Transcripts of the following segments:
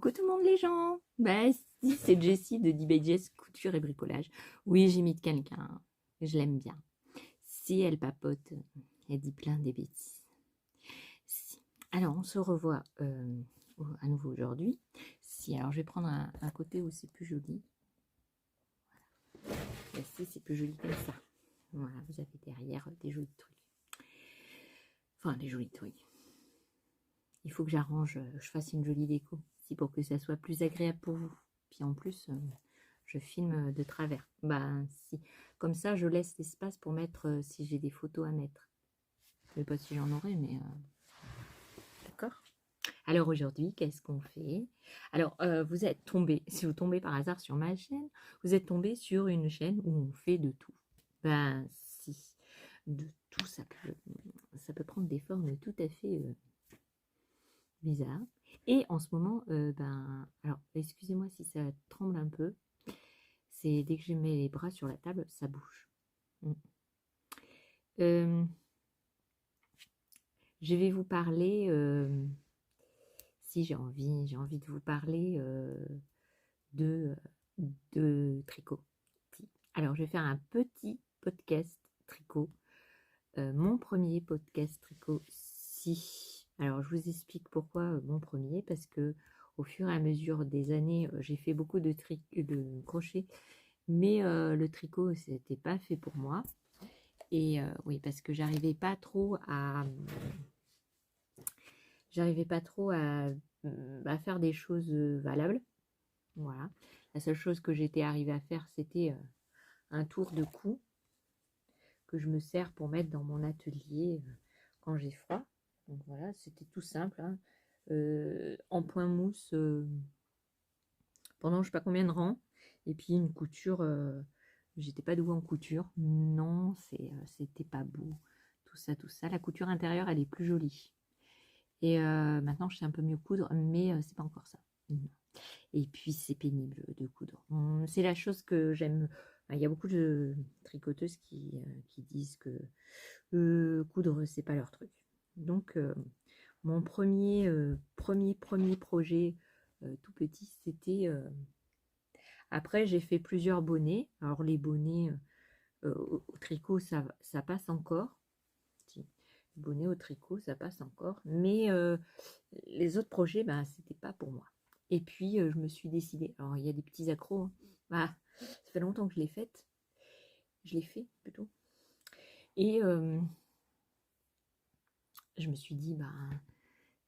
Coucou tout le monde les gens. Bah si, c'est Jessie de DBJS Couture et Bricolage. Oui, j'imite quelqu'un, je l'aime bien. Si elle papote, elle dit plein des bêtises. Si. Alors on se revoit à nouveau aujourd'hui. Si, alors je vais prendre un côté où c'est plus joli. Voilà. Si, c'est plus joli comme ça. Voilà, vous avez derrière des jolis trucs. Enfin, des jolis trucs. Il faut que j'arrange, je fasse une jolie déco, si pour que ça soit plus agréable pour vous. Puis en plus, je filme de travers. Bah si, comme ça, je laisse l'espace pour mettre si j'ai des photos à mettre. Je sais pas si j'en aurai, mais d'accord. Alors aujourd'hui, qu'est-ce qu'on fait? Alors, vous êtes tombé, si vous tombez par hasard sur ma chaîne, vous êtes tombé sur une chaîne où on fait de tout. Ben si, de tout, ça peut prendre des formes tout à fait bizarre. Et en ce moment, alors excusez-moi si ça tremble un peu, c'est dès que je mets les bras sur la table, ça bouge. Je vais vous parler, si j'ai envie de vous parler de, tricot. Alors je vais faire un petit podcast tricot, mon premier podcast tricot, si. Alors je vous explique pourquoi mon premier, parce que au fur et à mesure des années, j'ai fait beaucoup de crochet, mais le tricot c'était pas fait pour moi. Et oui, parce que j'arrivais pas trop à faire des choses valables. Voilà. La seule chose que j'étais arrivée à faire, c'était un tour de cou que je me sers pour mettre dans mon atelier quand j'ai froid. Donc voilà, c'était tout simple, hein. En point mousse pendant je sais pas combien de rangs, et puis une couture, j'étais pas douée en couture, non, c'était pas beau, tout ça. La couture intérieure, elle est plus jolie. Et maintenant, je sais un peu mieux coudre, mais c'est pas encore ça. Non. Et puis, c'est pénible de coudre. C'est la chose que j'aime. Il y a beaucoup de tricoteuses qui disent que coudre, c'est pas leur truc. Donc, mon premier projet tout petit, c'était... Après, j'ai fait plusieurs bonnets. Alors, les bonnets au tricot, ça passe encore. Bonnet au tricot, ça passe encore. Mais les autres projets, c'était pas pour moi. Et puis, je me suis décidée. Alors, il y a des petits accros, hein. Bah, ça fait longtemps que je l'ai faite. Je l'ai fait, plutôt. Et je me suis dit,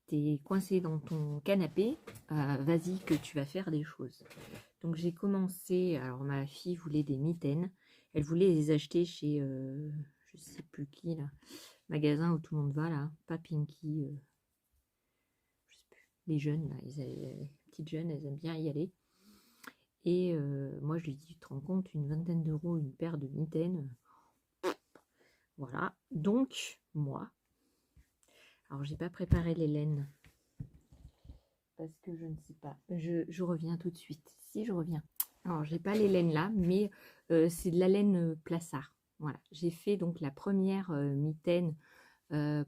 t'es coincé dans ton canapé. Vas-y que tu vas faire des choses. Donc, j'ai commencé. Alors, ma fille voulait des mitaines. Elle voulait les acheter chez, je sais plus qui, là. Magasin où tout le monde va, là. Pas Pinky, je sais plus. Les jeunes, là, les petites jeunes, elles aiment bien y aller. Et moi, je lui dis, tu te rends compte, une vingtaine d'euros, une paire de mitaines. Voilà. Donc, moi, alors, j'ai pas préparé les laines. Parce que je ne sais pas. Je reviens tout de suite. Si, je reviens. Alors, j'ai pas les laines là, mais c'est de la laine Plassard. Voilà. J'ai fait donc la première mitaine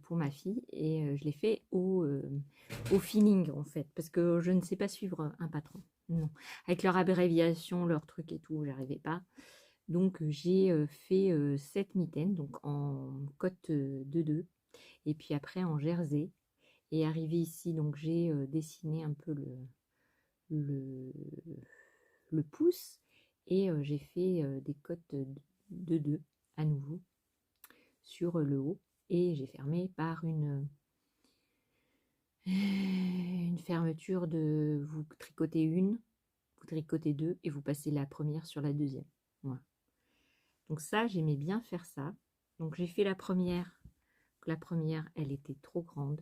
pour ma fille et je l'ai fait au feeling en fait, parce que je ne sais pas suivre un patron. Non. Avec leur abréviation, leur truc et tout, j'arrivais pas. Donc j'ai fait 7 mitaines, donc en cotte de 2 et puis après en jersey. Et arrivé ici, donc j'ai dessiné un peu le, le pouce et j'ai fait des cottes de 2 à nouveau sur le haut et j'ai fermé par une fermeture de vous tricotez une, vous tricotez deux et vous passez la première sur la deuxième. Voilà. Donc ça, j'aimais bien faire ça. Donc j'ai fait la première. La première, elle était trop grande.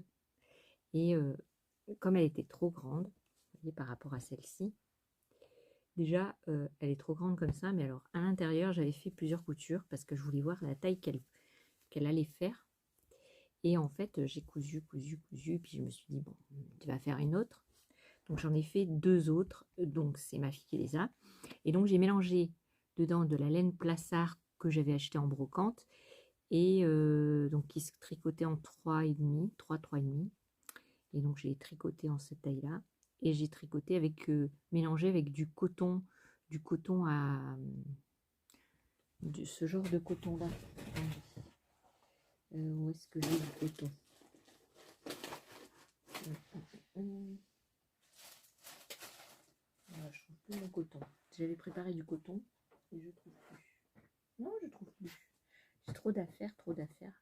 Et comme elle était trop grande, vous voyez, par rapport à celle-ci, déjà, elle est trop grande comme ça. Mais alors, à l'intérieur, j'avais fait plusieurs coutures parce que je voulais voir la taille qu'elle allait faire. Et en fait, j'ai cousu. Puis je me suis dit, bon, tu vas faire une autre. Donc j'en ai fait 2 autres. Donc c'est ma fille qui les a. Et donc j'ai mélangé dedans de la laine Plassard que j'avais acheté en brocante. Et donc qui se tricotait en 3,5. Et donc j'ai tricoté en cette taille-là. et j'ai tricoté avec, mélangé avec du coton à, ce genre de coton là. Où est-ce que j'ai du coton? Voilà, je trouve plus mon coton. J'avais préparé du coton et je trouve plus. Non, je trouve plus. J'ai trop d'affaires, trop d'affaires.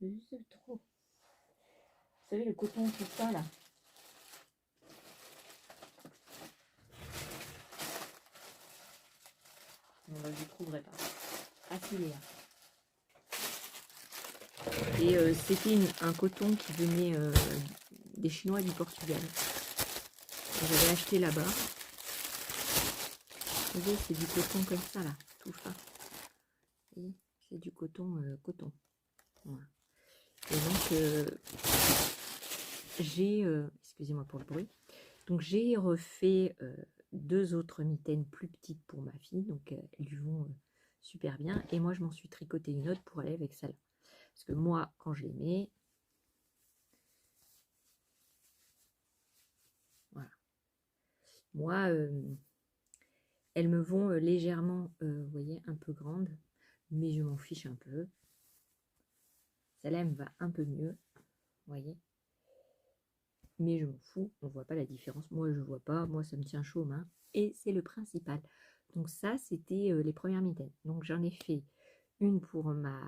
C'est trop. Vous savez, le coton, tout ça là. Non, là, je ne trouverai pas. Ah, si, Léa. Et c'était un coton qui venait des Chinois du Portugal. J'avais acheté là-bas. Vous voyez, c'est du coton comme ça là, tout fin. C'est du coton, coton. Voilà. Et donc, j'ai, excusez-moi pour le bruit, donc j'ai refait 2 autres mitaines plus petites pour ma fille, donc elles lui vont super bien. Et moi, je m'en suis tricoté une autre pour aller avec celle-là. Parce que moi, quand je les mets, voilà. Moi, elles me vont légèrement, vous voyez, un peu grandes, mais je m'en fiche un peu. Celle-là, elle me va un peu mieux, vous voyez. Mais je m'en fous, on ne voit pas la différence. Moi, je ne vois pas, moi, ça me tient chaud aux mains. Et c'est le principal. Donc ça, c'était les premières mitaines. Donc j'en ai fait une pour ma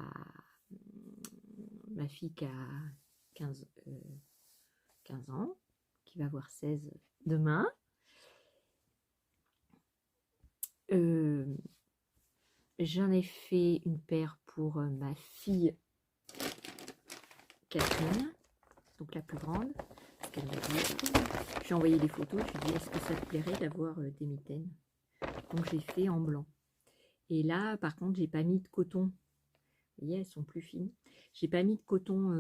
fille qui a 15 ans, qui va avoir 16 demain. J'en ai fait une paire pour ma fille Catherine, donc la plus grande. Parce qu'elle m'a dit, j'ai envoyé des photos, je lui ai dit, est-ce que ça te plairait d'avoir des mitaines? Donc j'ai fait en blanc. Et là, par contre, j'ai pas mis de coton. Vous voyez, elles sont plus fines. J'ai pas mis de coton,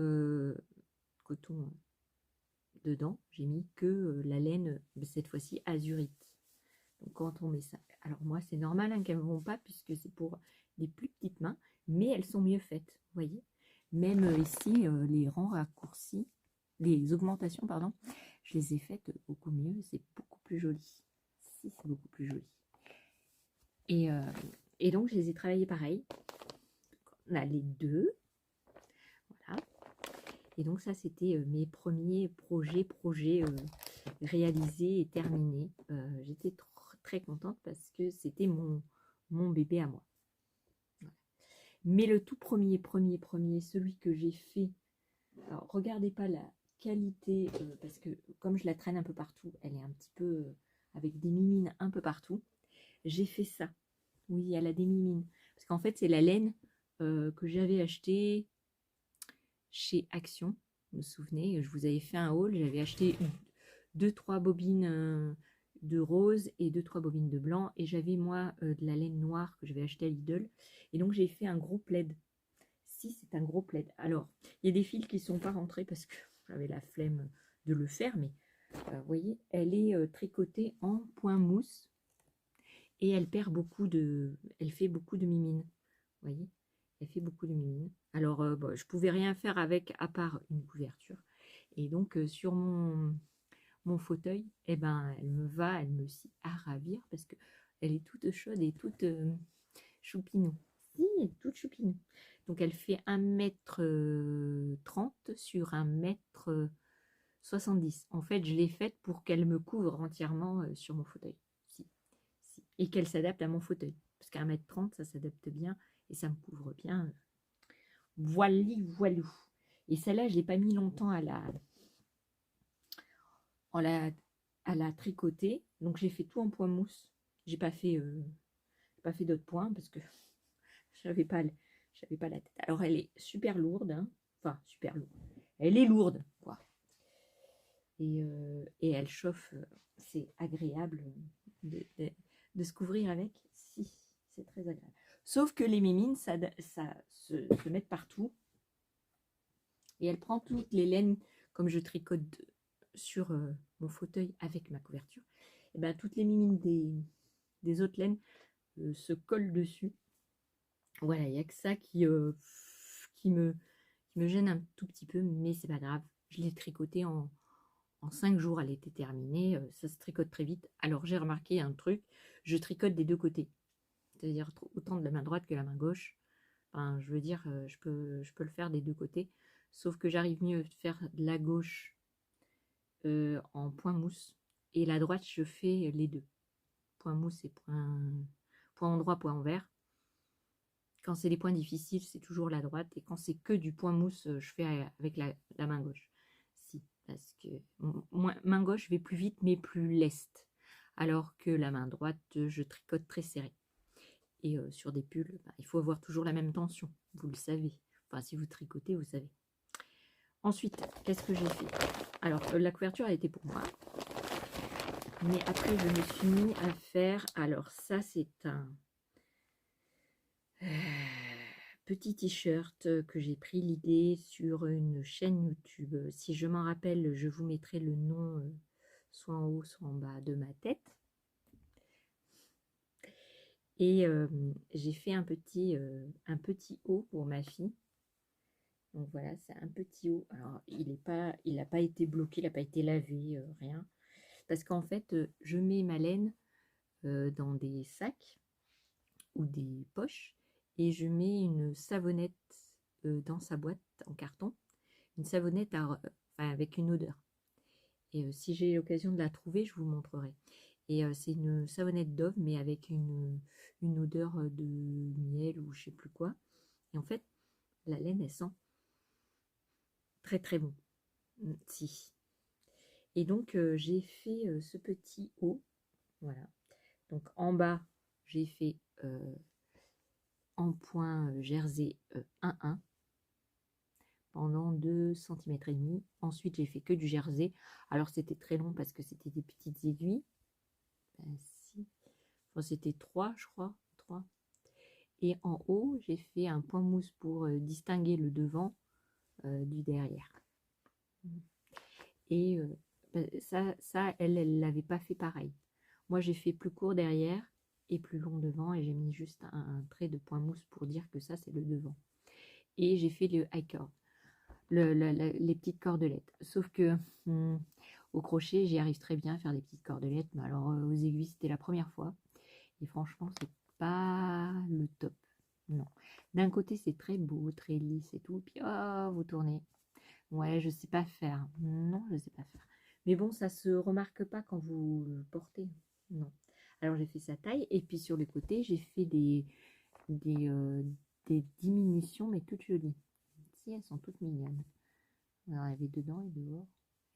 dedans. J'ai mis que la laine, cette fois-ci azurite. Donc quand on met ça, alors moi c'est normal hein, qu'elles ne vont pas puisque c'est pour des plus petites mains, mais elles sont mieux faites. Vous voyez, même ici les rangs raccourcis, les augmentations pardon, je les ai faites beaucoup mieux. C'est beaucoup plus joli. Si, c'est beaucoup plus joli. Et donc je les ai travaillées pareil. On a les deux. Voilà. Et donc ça c'était mes premiers projets réalisés et terminés. J'étais très contente parce que c'était mon bébé à moi. Voilà. Mais le tout premier, celui que j'ai fait, alors regardez pas la qualité, parce que comme je la traîne un peu partout, elle est un petit peu avec des mimines un peu partout. J'ai fait ça. Oui, elle a des mimines. Parce qu'en fait, c'est la laine que j'avais achetée chez Action. Vous me souvenez, je vous avais fait un haul, j'avais acheté 2-3 bobines de rose et 2-3 bobines de blanc, et j'avais moi de la laine noire que j'avais acheté à Lidl, et donc j'ai fait un gros plaid. Si, c'est un gros plaid. Alors il y a des fils qui ne sont pas rentrés parce que j'avais la flemme de le faire, mais vous voyez, elle est tricotée en point mousse et elle perd elle fait beaucoup de mimines. Vous voyez, elle fait beaucoup de mimines. Alors bon, je pouvais rien faire avec à part une couverture, et donc sur mon fauteuil, eh ben, elle me scie à ravir parce que elle est toute chaude et toute choupinou. Si, elle est toute choupinou. Donc elle fait 1,30 m sur 1,70 m. En fait, je l'ai faite pour qu'elle me couvre entièrement sur mon fauteuil. Si, si. Et qu'elle s'adapte à mon fauteuil. Parce qu'à 1,30 m, ça s'adapte bien et ça me couvre bien. Voili, voilou. Et celle-là, je l'ai pas mis longtemps à la tricoter. Donc j'ai fait tout en point mousse. J'ai pas fait d'autres points parce que j'avais pas la tête. Alors elle est super lourde, hein. Enfin super lourde. Elle est lourde, quoi. Et elle chauffe. C'est agréable de se couvrir avec. Si, c'est très agréable. Sauf que les mémines, ça se met partout. Et elle prend toutes les laines, comme je tricote sur mon fauteuil avec ma couverture. Et ben toutes les mimines des autres laines se collent dessus. Voilà, il n'y a que ça qui me gêne un tout petit peu, mais c'est pas grave. Je l'ai tricoté en en 5 jours, elle était terminée. Ça se tricote très vite. Alors, j'ai remarqué un truc, je tricote des deux côtés. C'est-à-dire autant de la main droite que la main gauche. Enfin, je veux dire, je peux le faire des deux côtés. Sauf que j'arrive mieux à faire de la gauche en point mousse. Et la droite, je fais les deux. Point mousse et point endroit, point envers. Quand c'est des points difficiles, c'est toujours la droite. Et quand c'est que du point mousse, je fais avec la main gauche. Si, parce que main gauche, je vais plus vite, mais plus leste. Alors que la main droite, je tricote très serré. Et sur des pulls, il faut avoir toujours la même tension. Vous le savez. Enfin, si vous tricotez, vous savez. Ensuite, qu'est-ce que j'ai fait? Alors, la couverture a été pour moi. Mais après, je me suis mis à faire... Alors, ça, c'est un petit t-shirt que j'ai pris l'idée sur une chaîne YouTube. Si je m'en rappelle, je vous mettrai le nom soit en haut, soit en bas de ma tête. Et j'ai fait un petit haut pour ma fille. Donc voilà, c'est un petit haut. Alors, il n'a pas été bloqué, il n'a pas été lavé, rien. Parce qu'en fait, je mets ma laine dans des sacs ou des poches et je mets une savonnette dans sa boîte en carton. Une savonnette avec une odeur. Et si j'ai l'occasion de la trouver, je vous montrerai. Et c'est une savonnette Dove, mais avec une odeur de miel ou je sais plus quoi. Et en fait, la laine, elle sent très très bon. Si. Et donc, j'ai fait ce petit haut. Voilà. Donc, en bas, j'ai fait en point jersey 1,1 pendant 2,5 cm. Ensuite, j'ai fait que du jersey. Alors, c'était très long parce que c'était des petites aiguilles. Si. Enfin, c'était 3, je crois. 3. Et en haut, j'ai fait un point mousse pour distinguer le devant du derrière. Et ça, elle l'avait pas fait pareil. Moi, j'ai fait plus court derrière et plus long devant. Et j'ai mis juste un trait de point mousse pour dire que ça, c'est le devant. Et j'ai fait le high cord. Les petites cordelettes. Sauf que au crochet, j'y arrive très bien à faire des petites cordelettes. Mais alors, aux aiguilles, c'était la première fois. Et franchement, c'est pas le top. Non. D'un côté, c'est très beau, très lisse et tout. Puis, oh, vous tournez. Ouais, je sais pas faire. Non, je sais pas faire. Mais bon, ça se remarque pas quand vous le portez. Non. Alors, j'ai fait sa taille. Et puis, sur le côté, j'ai fait des diminutions, mais toutes jolies. Si, elles sont toutes mignonnes. Alors, il y avait dedans et dehors.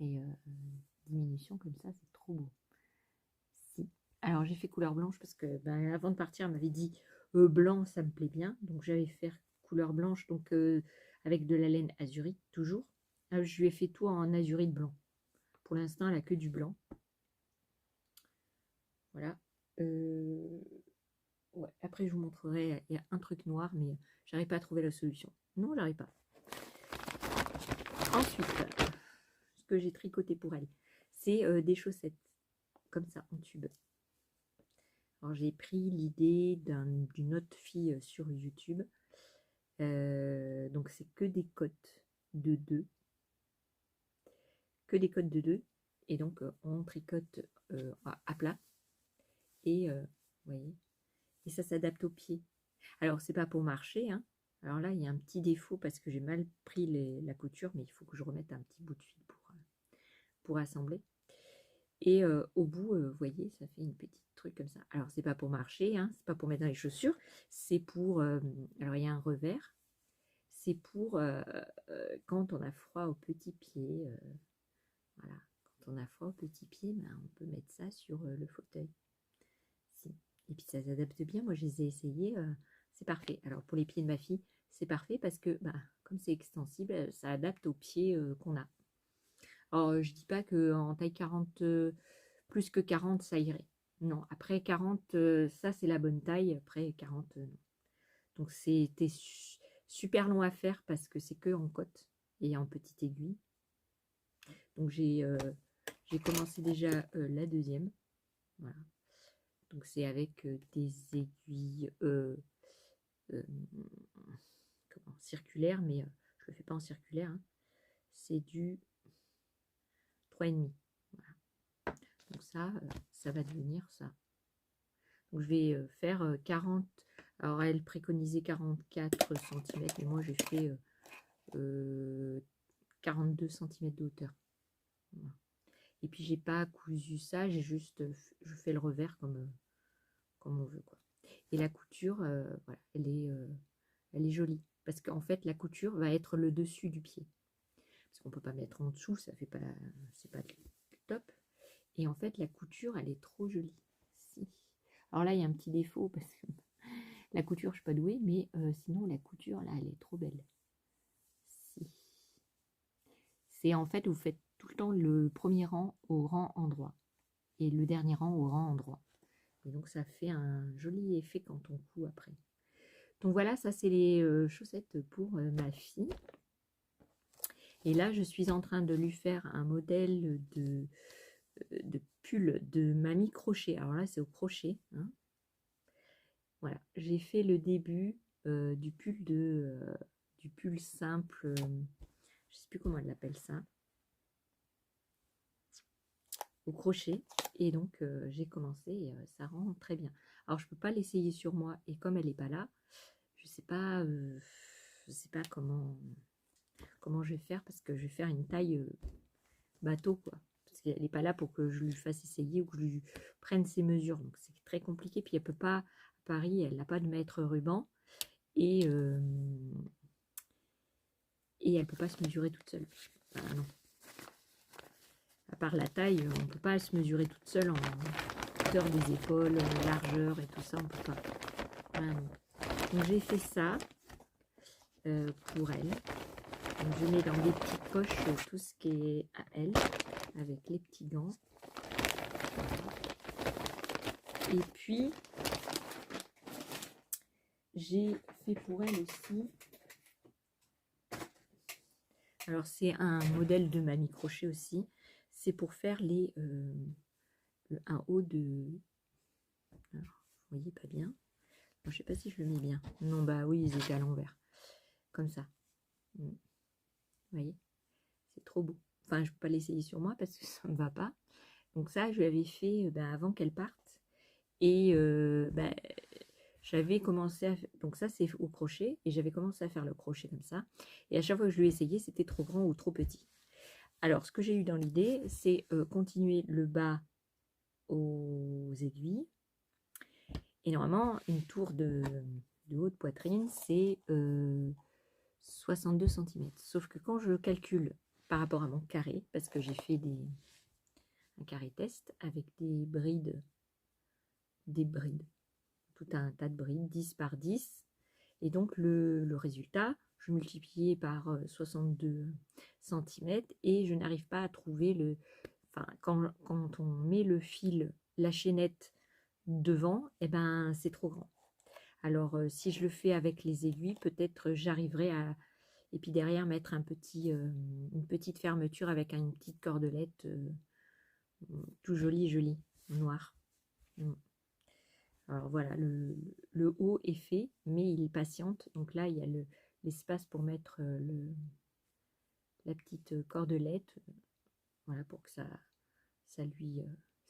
Et diminution comme ça, c'est trop beau. Si. Alors, j'ai fait couleur blanche parce que avant de partir, elle m'avait dit blanc, ça me plaît bien. Donc, j'allais faire couleur blanche, donc avec de la laine azurite, toujours. Je lui ai fait tout en azurite blanc. Pour l'instant, elle a que du blanc. Voilà. Ouais. Après, je vous montrerai. Il y a un truc noir, mais j'arrive pas à trouver la solution. Non, j'arrive pas. Ensuite, ce que j'ai tricoté pour elle, c'est des chaussettes. Comme ça, en tube. Alors, j'ai pris l'idée d'une autre fille sur YouTube. Donc, c'est que des côtes de 2. Que des côtes de 2. Et donc, on tricote à plat. Et, vous voyez, et ça s'adapte aux pieds. Alors, c'est pas pour marcher, hein. Alors là, il y a un petit défaut parce que j'ai mal pris la couture, mais il faut que je remette un petit bout de fil pour assembler. Et au bout, vous voyez, ça fait une petite truc comme ça. Alors, c'est pas pour marcher, hein, c'est pas pour mettre dans les chaussures, c'est pour... alors, il y a un revers. C'est pour quand on a froid aux petits pieds. Voilà, quand on a froid aux petits pieds, on peut mettre ça sur le fauteuil. Si. Et puis, ça s'adapte bien. Moi, je les ai essayés. C'est parfait. Alors, pour les pieds de ma fille, c'est parfait parce que, comme c'est extensible, ça adapte aux pieds qu'on a. Alors, je dis pas qu'en taille 40, plus que 40, ça irait. Non, après 40, ça c'est la bonne taille. Après 40, non. Donc c'était super long à faire parce que c'est que en côte et en petite aiguille. Donc j'ai commencé déjà la deuxième. Voilà. Donc c'est avec des aiguilles circulaires, mais je le fais pas en circulaire. Hein. C'est du 3,5. Voilà. Donc ça va devenir ça. Donc je vais faire 40. Alors elle préconisait 44 cm, mais moi j'ai fait 42 cm de hauteur. Voilà. Et puis j'ai pas cousu ça, j'ai juste je fais le revers comme on veut, quoi. Et la couture, voilà, elle est jolie. Parce qu'en fait, la couture va être le dessus du pied. Parce qu'on peut pas mettre en dessous, ça fait pas, c'est pas top. Et en fait, la couture, elle est trop jolie. Si. Alors là, il y a un petit défaut parce que la couture, je suis pas douée, mais sinon la couture, là, elle est trop belle. Si. C'est en fait, vous faites tout le temps le premier rang au rang endroit et le dernier rang au rang endroit. Et donc ça fait un joli effet quand on coud après. Donc voilà, ça c'est les chaussettes pour ma fille. Et là, je suis en train de lui faire un modèle de pull de mamie crochet. Alors là, c'est au crochet. Hein. Voilà, j'ai fait le début du pull simple. Je ne sais plus comment elle appelle ça. Au crochet. Et donc, j'ai commencé et ça rend très bien. Alors, je ne peux pas l'essayer sur moi. Et comme elle n'est pas là, je sais pas comment je vais faire parce que je vais faire une taille bateau, quoi. Parce qu'elle n'est pas là pour que je lui fasse essayer ou que je lui prenne ses mesures. Donc, c'est très compliqué. Puis, elle peut pas, à Paris, elle n'a pas de mètre ruban. Et elle peut pas se mesurer toute seule. Enfin, non. À part la taille, on peut pas se mesurer toute seule en hauteur des épaules, largeur et tout ça, on peut pas. Voilà, non. Donc j'ai fait ça pour elle. Donc, je mets dans des petites poches tout ce qui est à elle, avec les petits gants. Et puis, j'ai fait pour elle aussi. Alors c'est un modèle de mamie crochet aussi. C'est pour faire un haut de... Alors, vous voyez pas bien. Je ne sais pas si je le mets bien. Non, bah oui, ils étaient à l'envers. Comme ça. Vous voyez, c'est trop beau. Enfin, je ne peux pas l'essayer sur moi parce que ça ne me va pas. Donc ça, je l'avais fait avant qu'elle parte. Et j'avais commencé à... Donc ça, c'est au crochet. Et j'avais commencé à faire le crochet comme ça. Et à chaque fois que je lui ai essayé, c'était trop grand ou trop petit. Alors, ce que j'ai eu dans l'idée, c'est continuer le bas aux aiguilles. Et normalement, une tour de haut de poitrine, c'est 62 cm. Sauf que quand je calcule par rapport à mon carré, parce que j'ai fait un carré test avec des brides, tout un tas de brides, 10 par 10. Et donc le résultat, je multipliais par 62 cm et je n'arrive pas à trouver le... Enfin, quand on met le fil, la chaînette devant, eh ben, c'est trop grand. Alors, si je le fais avec les aiguilles, peut-être j'arriverai à... Et puis derrière, mettre une petite fermeture avec une petite cordelette tout joli, noir. Alors voilà, le haut est fait, mais il patiente. Donc là, il y a l'espace pour mettre la petite cordelette. Voilà, pour que ça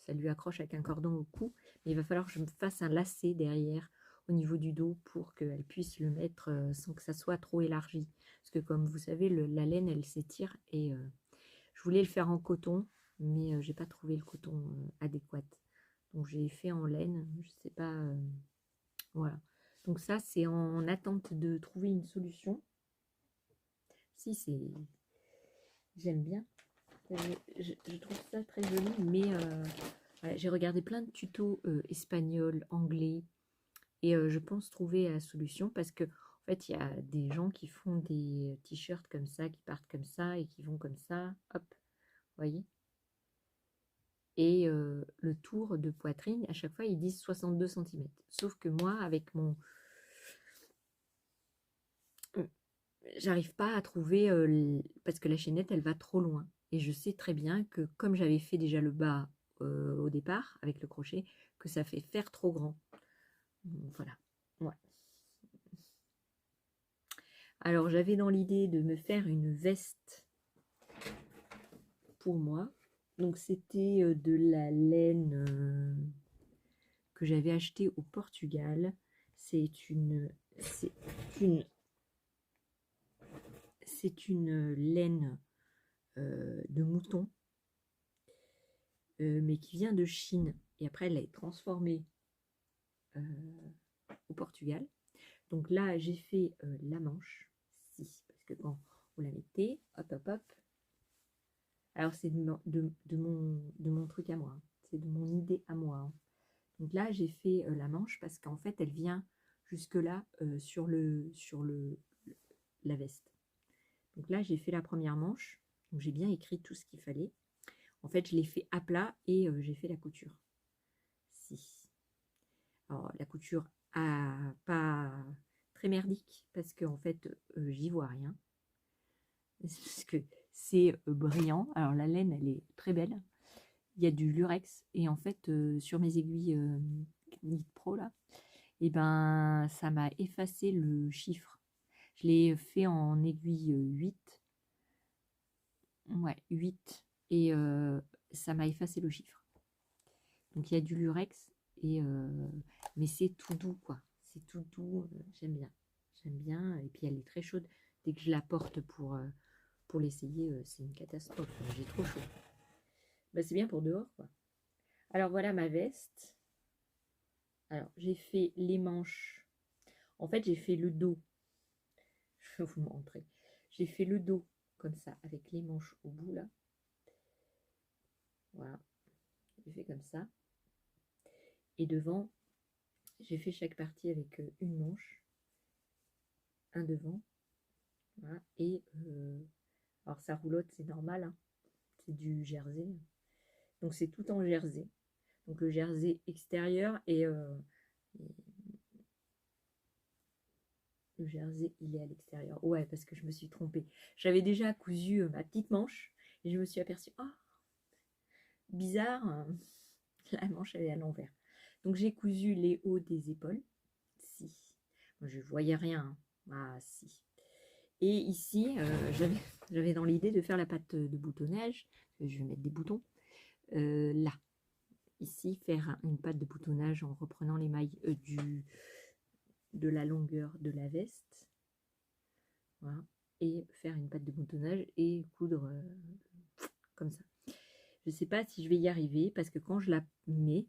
lui accroche avec un cordon au cou. Mais il va falloir que je me fasse un lacet derrière au niveau du dos pour qu'elle puisse le mettre sans que ça soit trop élargi. Parce que comme vous savez, la laine, elle s'étire et je voulais le faire en coton, mais j'ai pas trouvé le coton adéquat. Donc j'ai fait en laine, je sais pas, voilà. Donc ça, c'est en attente de trouver une solution. Si, j'aime bien. Je trouve ça très joli, mais voilà, j'ai regardé plein de tutos espagnols, anglais, et je pense trouver la solution parce que en fait, il y a des gens qui font des t-shirts comme ça, qui partent comme ça et qui vont comme ça, hop, vous voyez. Et le tour de poitrine, à chaque fois, ils disent 62 cm. Sauf que moi, avec mon... J'arrive pas à trouver... parce que la chaînette, elle va trop loin. Et je sais très bien que comme j'avais fait déjà le bas au départ, avec le crochet, que ça fait faire trop grand. Voilà. Ouais. Alors, j'avais dans l'idée de me faire une veste pour moi. Donc c'était de la laine que j'avais achetée au Portugal. C'est une laine de mouton, mais qui vient de Chine. Et après, elle est transformée au Portugal. Donc là, j'ai fait la manche, parce que quand vous la mettez, hop, hop, hop. Alors c'est de mon truc à moi, hein. C'est de mon idée à moi, hein. Donc là, j'ai fait la manche parce qu'en fait, elle vient jusque là sur la veste. Donc là, j'ai fait la première manche. Donc j'ai bien écrit tout ce qu'il fallait. En fait, je l'ai fait à plat et j'ai fait la couture. Alors la couture pas très merdique parce qu'en fait, j'y vois rien. Parce que c'est brillant. Alors la laine, elle est très belle. Il y a du lurex et en fait, sur mes aiguilles Knit Pro là, et ben ça m'a effacé le chiffre. Je l'ai fait en aiguille 8. Ouais, 8. Et ça m'a effacé le chiffre. Donc il y a du lurex, mais c'est tout doux, quoi. C'est tout doux, j'aime bien. J'aime bien, et puis elle est très chaude. Dès que je la porte pour l'essayer, c'est une catastrophe. J'ai trop chaud. Bah, c'est bien pour dehors, quoi. Alors voilà ma veste. Alors j'ai fait les manches. En fait, j'ai fait le dos. Je vais vous montrer. J'ai fait le dos comme ça, avec les manches au bout là. Voilà. J'ai fait comme ça. Et devant, j'ai fait chaque partie avec une manche, un devant. Voilà. Et alors ça roulotte, c'est normal, hein. C'est du jersey. Donc c'est tout en jersey. Donc le jersey extérieur et le jersey, il est à l'extérieur. Ouais, parce que je me suis trompée. J'avais déjà cousu ma petite manche et je me suis aperçue, oh, bizarre, la manche elle est à l'envers. Donc j'ai cousu les hauts des épaules. Si. Moi, je voyais rien, hein. Ah si. Et ici, j'avais dans l'idée de faire la patte de boutonnage. Je vais mettre des boutons. Là. Ici, faire une patte de boutonnage en reprenant les mailles de la longueur de la veste. Voilà. Et faire une patte de boutonnage et coudre comme ça. Je ne sais pas si je vais y arriver parce que quand je la mets,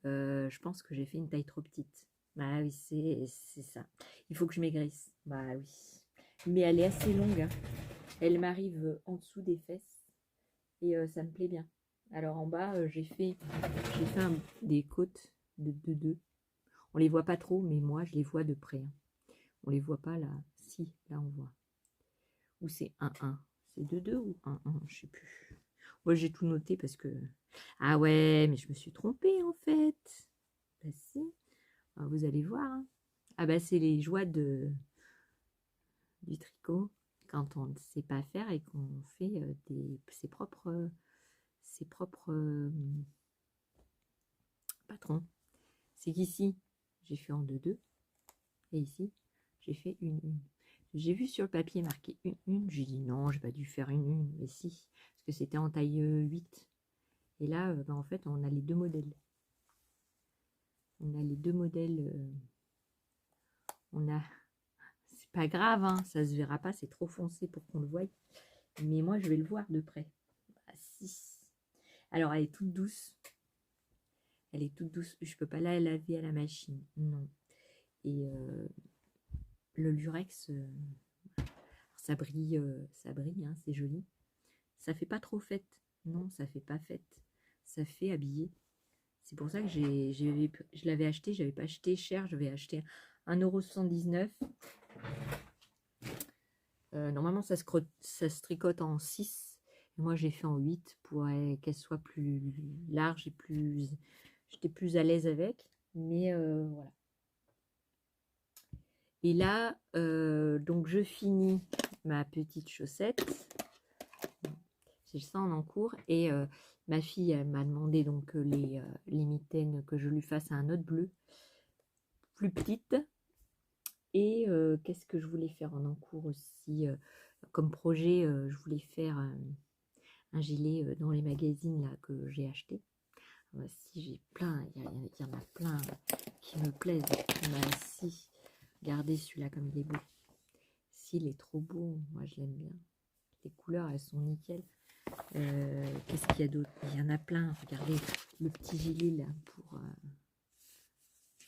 je pense que j'ai fait une taille trop petite. Bah oui, c'est ça. Il faut que je maigrisse. Bah oui. Mais elle est assez longue, hein. Elle m'arrive en dessous des fesses et ça me plaît bien. Alors en bas, j'ai fait des côtes de 2-2. On les voit pas trop, mais moi je les vois de près, hein. On les voit pas là. Si, là on voit. Ou c'est 1-1. C'est 2-2 ou 1-1, je sais plus. Moi j'ai tout noté parce que... Ah ouais, mais je me suis trompée en fait. Bah si. Ah, vous allez voir, hein. Ah bah c'est les joies du tricot quand on ne sait pas faire et qu'on fait ses propres patrons. C'est qu'ici j'ai fait en 2-2 et ici j'ai fait une. J'ai vu sur le papier marqué une. J'ai dit non, j'ai pas dû faire une, mais si, parce que c'était en taille 8. Et là, bah, en fait, on a les deux modèles. On a les deux modèles. On a. C'est pas grave, hein, ça se verra pas, c'est trop foncé pour qu'on le voie. Mais moi, je vais le voir de près. Ah, si. Alors, elle est toute douce. Elle est toute douce. Je peux pas la laver à la machine. Non. Et le lurex, ça brille, hein, c'est joli. Ça fait pas trop fête. Non, ça fait pas fête. Ça fait habillé. C'est pour ça que je l'avais acheté. J'avais pas acheté cher. J'avais acheté 1,79 €. Normalement, ça se tricote en 6. Moi, j'ai fait en 8 pour qu'elle soit plus large et plus... J'étais plus à l'aise avec. Mais voilà. Et là, donc je finis ma petite chaussette. J'ai ça en encours. Et ma fille, elle m'a demandé donc les mitaines que je lui fasse un autre bleu. Plus petite. Et qu'est-ce que je voulais faire en encours aussi comme projet, je voulais faire gilet dans les magazines là que j'ai acheté. Si j'ai plein, il y en a plein qui me plaisent. Si, regardez celui-là comme il est beau. Si, il est trop beau, moi je l'aime bien. Les couleurs, elles sont nickel. Qu'est-ce qu'il y a d'autre? Il y en a plein. Regardez le petit gilet là pour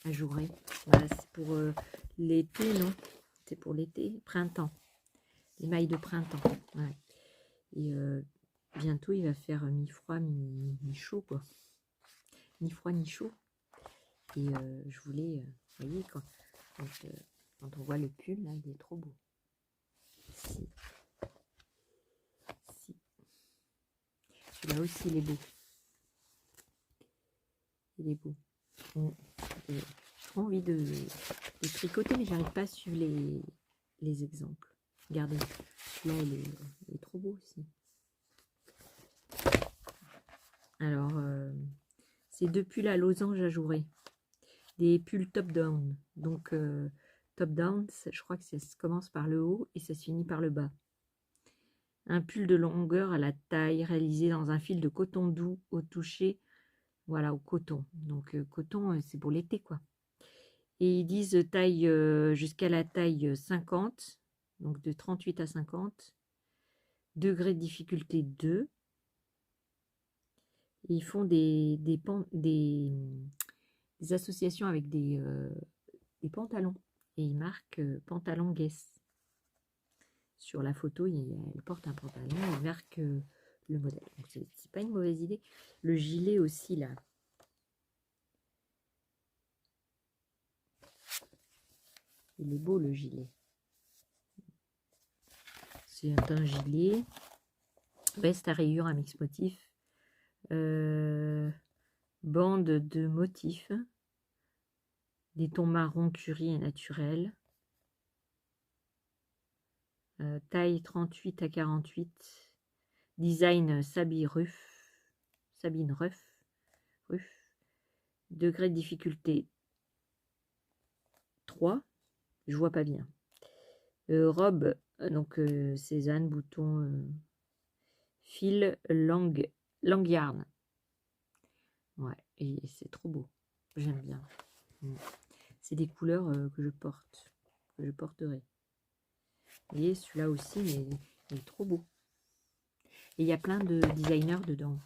ajourer. Voilà, c'est pour l'été, non? C'est pour l'été, printemps. Les mailles de printemps. Ouais. Et bientôt, il va faire mi-froid, mi-chaud, quoi. Ni froid, ni chaud. Et je voulais, vous voyez, quand on voit le pull, là, il est trop beau. Si. Celui-là aussi, il est beau. Il est beau. J'ai trop envie de tricoter, mais j'arrive pas à suivre les exemples. Regardez, là, il est trop beau aussi. Alors, c'est deux pulls à losange ajourés. Des pulls top-down. Donc, top-down, je crois que ça commence par le haut et ça se finit par le bas. Un pull de longueur à la taille, réalisé dans un fil de coton doux au toucher. Voilà, au coton. Donc, coton, c'est pour l'été, quoi. Et ils disent taille jusqu'à la taille 50. Donc, de 38 à 50. Degré de difficulté 2. Et ils font des associations avec des pantalons. Et ils marquent pantalon Guess. Sur la photo, elle porte un pantalon, elle marque le modèle. Donc c'est pas une mauvaise idée. Le gilet aussi là. Il est beau le gilet. C'est un gilet. Veste à rayures à mix motif. Bande de motifs. Des tons marron, curie et naturel. Taille 38 à 48. Design Sabine Ruff. Degré de difficulté 3. Je vois pas bien. Robe, donc Cézanne, bouton, fil, long yarn. Ouais, et c'est trop beau. J'aime bien. C'est des couleurs que je porte, que je porterai. Vous voyez, celui-là aussi, mais il est trop beau. Et il y a plein de designers dedans.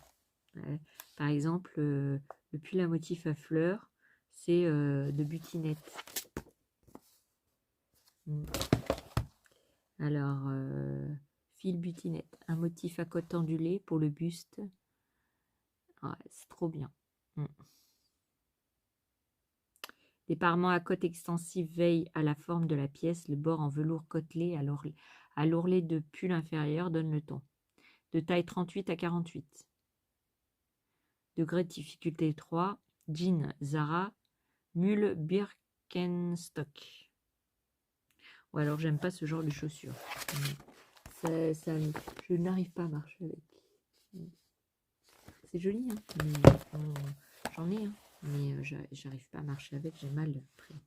Ouais. Par exemple, le pull à motif à fleurs, c'est de Butinette. Alors, fil Butinette, un motif à côte ondulée pour le buste. Ouais, c'est trop bien. Les parements à côte extensive veillent à la forme de la pièce. Le bord en velours côtelé à l'ourlet de pull inférieur donne le ton. De taille 38 à 48. Degré de difficulté 3. Jean Zara. Mule Birkenstock. Ou alors j'aime pas ce genre de chaussures. Je n'arrive pas à marcher avec. C'est joli, hein, mais j'en ai, hein, mais j'arrive pas à marcher avec, j'ai mal après.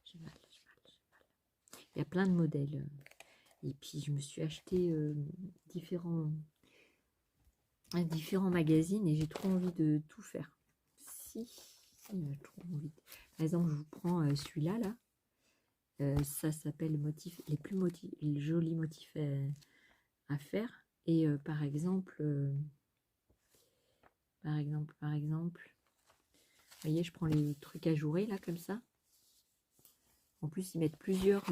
J'ai mal. Il y a plein de modèles. Et puis je me suis acheté différents magazines et j'ai trop envie de tout faire. Si j'ai trop envie. Par exemple, je vous prends celui-là, là. Ça s'appelle les jolis motifs à faire. Et par exemple, vous voyez, je prends les trucs ajourés là comme ça. En plus, ils mettent plusieurs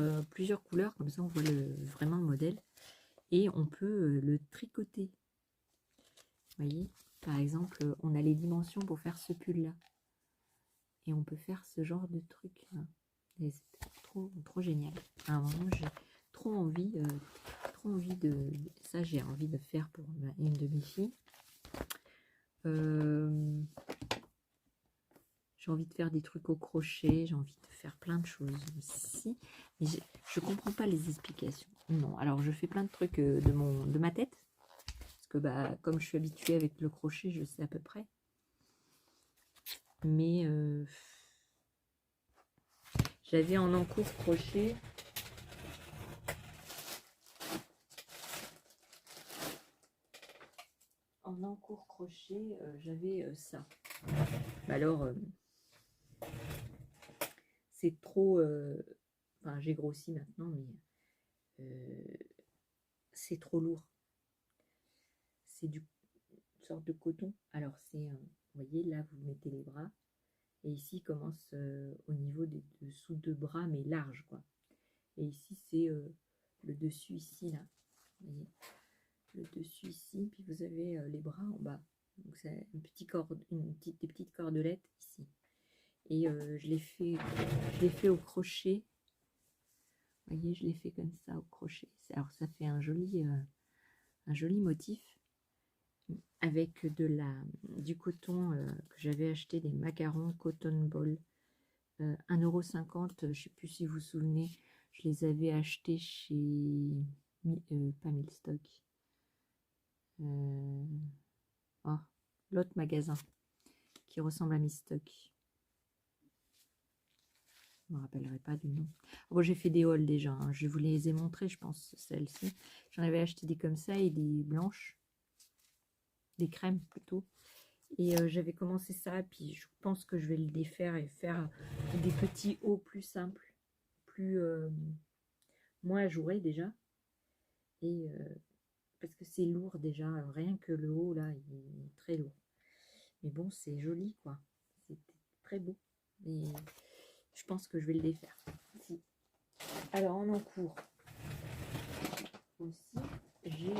couleurs, comme ça on voit vraiment le modèle. Et on peut le tricoter. Vous voyez, par exemple, on a les dimensions pour faire ce pull là. Et on peut faire ce genre de truc là. C'est trop génial. À un moment, j'ai trop envie de... Ça, j'ai envie de faire pour une de mes filles. J'ai envie de faire des trucs au crochet, j'ai envie de faire plein de choses aussi, mais je comprends pas les explications. Non, alors je fais plein de trucs de ma tête, parce que comme je suis habituée avec le crochet, je sais à peu près. Mais j'avais en encours crochet. pour crocher, j'avais ça. Alors, c'est trop... Enfin, j'ai grossi maintenant, mais c'est trop lourd. C'est une sorte de coton. Alors, c'est... vous voyez, là, vous mettez les bras. Et ici, il commence au niveau des dessous de bras, mais large, quoi. Et ici, c'est le dessus, ici, là. Vous voyez, le dessus, ici. Puis vous avez les bras en bas. Donc, c'est des petites cordelettes, ici. Et je l'ai fait au crochet. Vous voyez, je l'ai fait comme ça, au crochet. Alors, ça fait un joli motif. Avec du coton que j'avais acheté, des macarons Cotton Ball. 1,50 €, je ne sais plus si vous vous souvenez, je les avais achetés chez pas Milstock, l'autre magasin qui ressemble à Milstock. Je ne me rappellerai pas du nom. Bon, j'ai fait des hauls déjà, hein. Je vous les ai montrés, je pense, celles-ci. J'en avais acheté des comme ça et des blanches, des crèmes plutôt. Et j'avais commencé ça, puis je pense que je vais le défaire et faire des petits hauts plus simples, plus moins ajourés déjà. Et parce que c'est lourd déjà, rien que le haut là, il est très lourd. Mais bon, c'est joli quoi, c'est très beau. Et je pense que je vais le défaire. Si. Alors en encours aussi, j'ai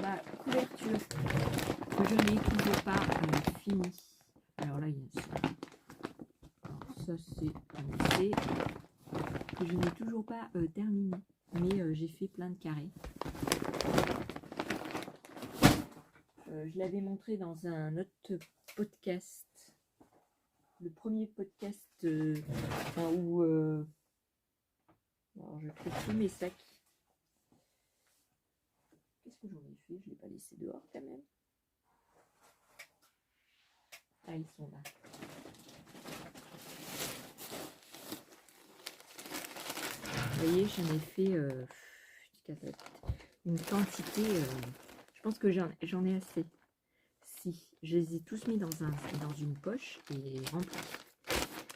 ma couverture que je n'ai toujours pas finie. Alors là, il y a ça. Alors, ça, c'est un essai que je n'ai toujours pas terminé. Mais j'ai fait plein de carrés. Je l'avais montré dans un autre podcast. Le premier podcast où... alors, je trouve tous mes sacs. Qu'est-ce que j'en ai fait? Je ne l'ai pas laissé dehors quand même. Ah, ils sont là. Vous voyez, j'en ai fait une quantité. Je pense que j'en ai assez. Si, je les ai tous mis dans une poche et remplis.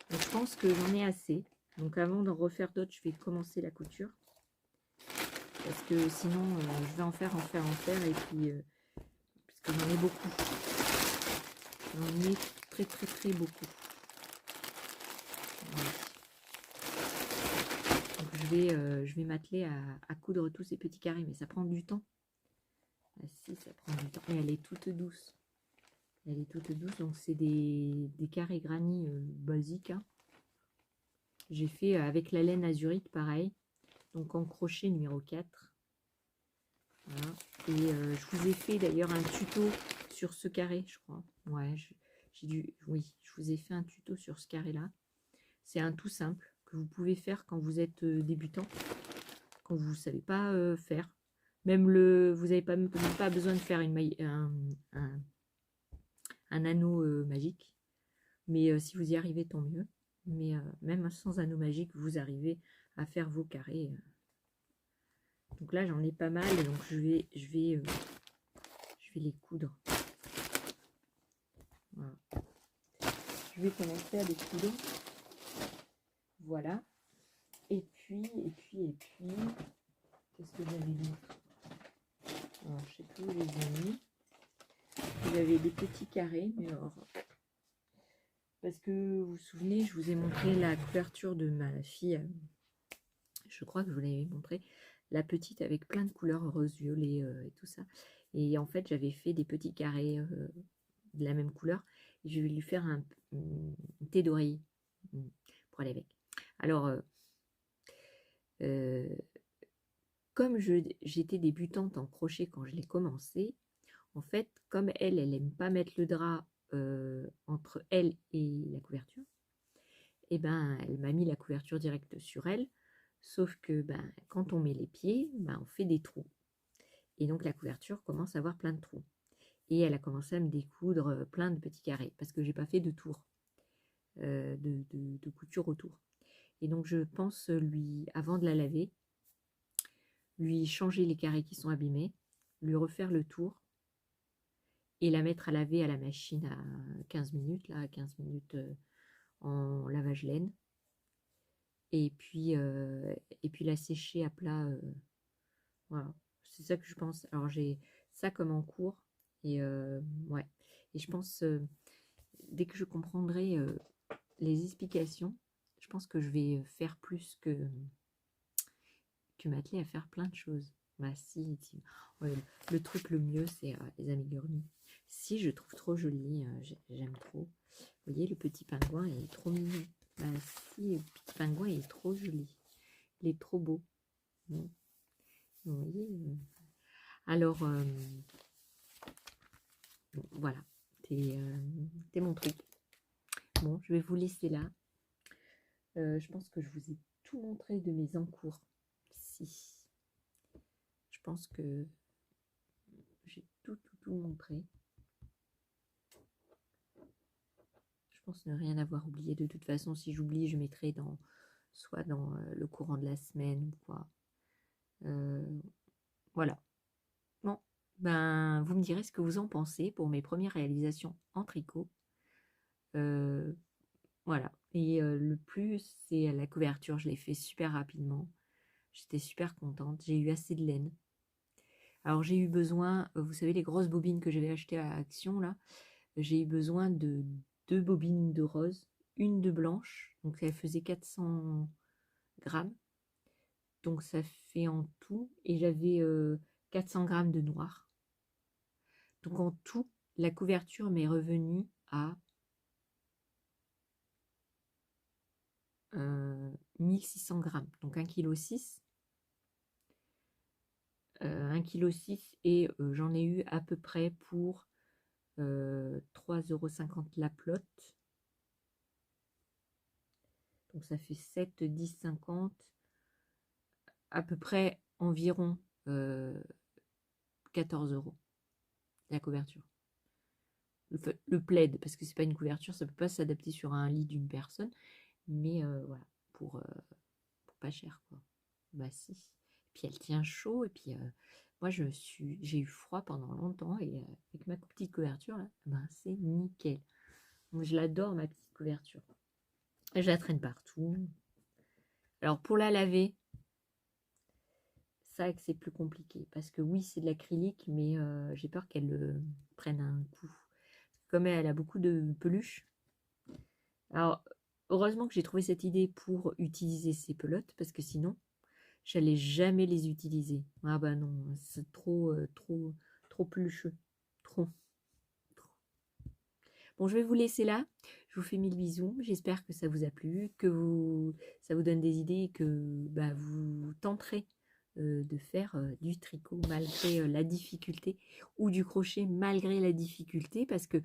Donc, je pense que j'en ai assez. Donc, avant d'en refaire d'autres, je vais commencer la couture. Parce que sinon, je vais en faire. Et puis, parce que j'en ai beaucoup. J'en ai très beaucoup. Voilà. Donc, je vais m'atteler à coudre tous ces petits carrés. Mais ça prend du temps. Ah si, ça prend du temps. Et elle est toute douce. Elle est toute douce. Donc, c'est des carrés granit basiques. Hein. J'ai fait avec la laine azurite, pareil. Donc, en crochet numéro 4. Voilà. Et je vous ai fait d'ailleurs un tuto sur ce carré, je crois. Ouais, oui, je vous ai fait un tuto sur ce carré-là. C'est un tout simple que vous pouvez faire quand vous êtes débutant, quand vous ne savez pas faire. Même vous n'avez même pas besoin de faire un anneau magique. Mais si vous y arrivez, tant mieux. Mais même sans anneau magique, vous arrivez à faire vos carrés. Donc là, j'en ai pas mal, donc je vais les coudre. Voilà. Je vais commencer à les coudre. Voilà. Et puis, qu'est-ce que j'avais d'autre? Alors, je sais plus où je les ai mis. J'avais des petits carrés, mais alors, parce que vous vous souvenez, je vous ai montré la couverture de ma fille. Je crois que je vous l'avais montré. La petite avec plein de couleurs rose, violet et tout ça. Et en fait, j'avais fait des petits carrés de la même couleur. Et je vais lui faire un thé d'oreiller pour aller avec. Alors, comme j'étais débutante en crochet quand je l'ai commencé, en fait, comme elle n'aime pas mettre le drap entre elle et la couverture, et ben, elle m'a mis la couverture directe sur elle. Sauf que quand on met les pieds, on fait des trous. Et donc la couverture commence à avoir plein de trous. Et elle a commencé à me découdre plein de petits carrés parce que j'ai pas fait de tour, de couture autour. Et donc je pense avant de la laver, lui changer les carrés qui sont abîmés lui refaire le tour et la mettre à laver à la machine à 15 minutes, là, 15 minutes en lavage laine. Et puis la sécher à plat. Voilà, c'est ça que je pense. Alors j'ai ça comme en cours. Et ouais. Et je pense, dès que je comprendrai les explications, je pense que je vais faire plus que m'atteler à faire plein de choses. Bah si, ouais, le truc le mieux, c'est les amigurumi. Si, je trouve trop joli, j'aime trop. Vous voyez, le petit pingouin est trop mignon. Bah si, le petit pingouin est trop joli. Il est trop beau. Bon. Vous voyez, alors, bon, voilà, c'est mon truc. Bon, je vais vous laisser là. Je pense que je vous ai tout montré de mes encours. Si. Je pense que j'ai tout montré. Je pense ne rien avoir oublié. De toute façon, si j'oublie, je mettrai soit dans le courant de la semaine ou quoi. Voilà. Bon, ben, vous me direz ce que vous en pensez pour mes premières réalisations en tricot. Voilà. Et le plus, c'est la couverture. Je l'ai fait super rapidement. J'étais super contente. J'ai eu assez de laine. Alors, j'ai eu besoin, vous savez, les grosses bobines que j'avais achetées à Action, là, j'ai eu besoin de 2 bobines de rose, une de blanche. Donc, elle faisait 400 grammes. Donc, ça fait en tout. Et j'avais 400 grammes de noir. Donc, en tout, la couverture m'est revenue à 1600 grammes, donc 1,6 kg. 1,6 kg et j'en ai eu à peu près pour 3,50 € la plotte. Donc ça fait 7, 10, 50, à peu près environ 14 € la couverture. Le plaid, parce que c'est pas une couverture, ça peut pas s'adapter sur un lit d'une personne, mais voilà, pour pas cher quoi. Bah si. Puis elle tient chaud et puis moi j'ai eu froid pendant longtemps et avec ma petite couverture là, ben c'est nickel. Donc, je l'adore ma petite couverture. Et je la traîne partout. Alors pour la laver, ça c'est plus compliqué parce que oui c'est de l'acrylique mais j'ai peur qu'elle prenne un coup. Comme elle a beaucoup de peluche. Alors heureusement que j'ai trouvé cette idée pour utiliser ces pelotes parce que sinon j'allais jamais les utiliser. Ah bah non, c'est trop pelucheux. Trop. Bon, je vais vous laisser là. Je vous fais 1000 bisous. J'espère que ça vous a plu, que ça vous donne des idées, que bah, vous tenterez de faire du tricot malgré la difficulté ou du crochet malgré la difficulté parce que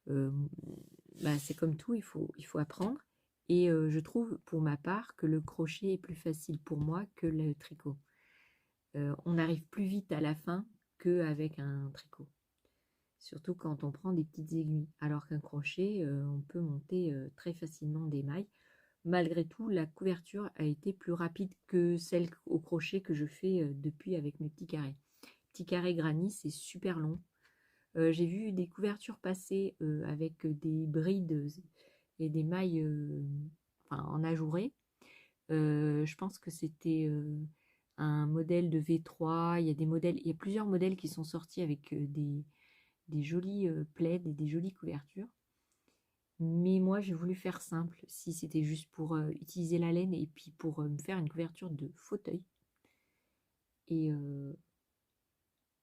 bah, c'est comme tout, il faut apprendre. Et je trouve pour ma part que le crochet est plus facile pour moi que le tricot. On arrive plus vite à la fin qu'avec un tricot. Surtout quand on prend des petites aiguilles. Alors qu'un crochet, on peut monter très facilement des mailles. Malgré tout, la couverture a été plus rapide que celle au crochet que je fais depuis avec mes petits carrés. Petits carrés granit, c'est super long. J'ai vu des couvertures passer avec des brides et des mailles en ajouré. Je pense que c'était un modèle de V3. Il y a plusieurs modèles qui sont sortis avec des jolis plaids et des jolies couvertures. Mais moi, j'ai voulu faire simple, si c'était juste pour utiliser la laine et puis pour me faire une couverture de fauteuil. Et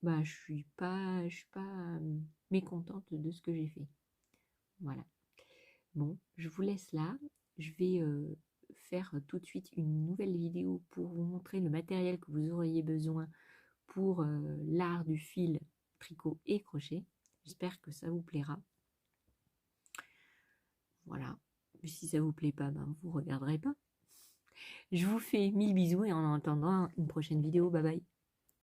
bah, je suis pas mécontente de ce que j'ai fait. Voilà. Bon, je vous laisse là. Je vais faire tout de suite une nouvelle vidéo pour vous montrer le matériel que vous auriez besoin pour l'art du fil, tricot et crochet. J'espère que ça vous plaira. Voilà. Si ça vous plaît pas, ben vous regarderez pas. Je vous fais 1000 bisous et en attendant une prochaine vidéo. Bye bye.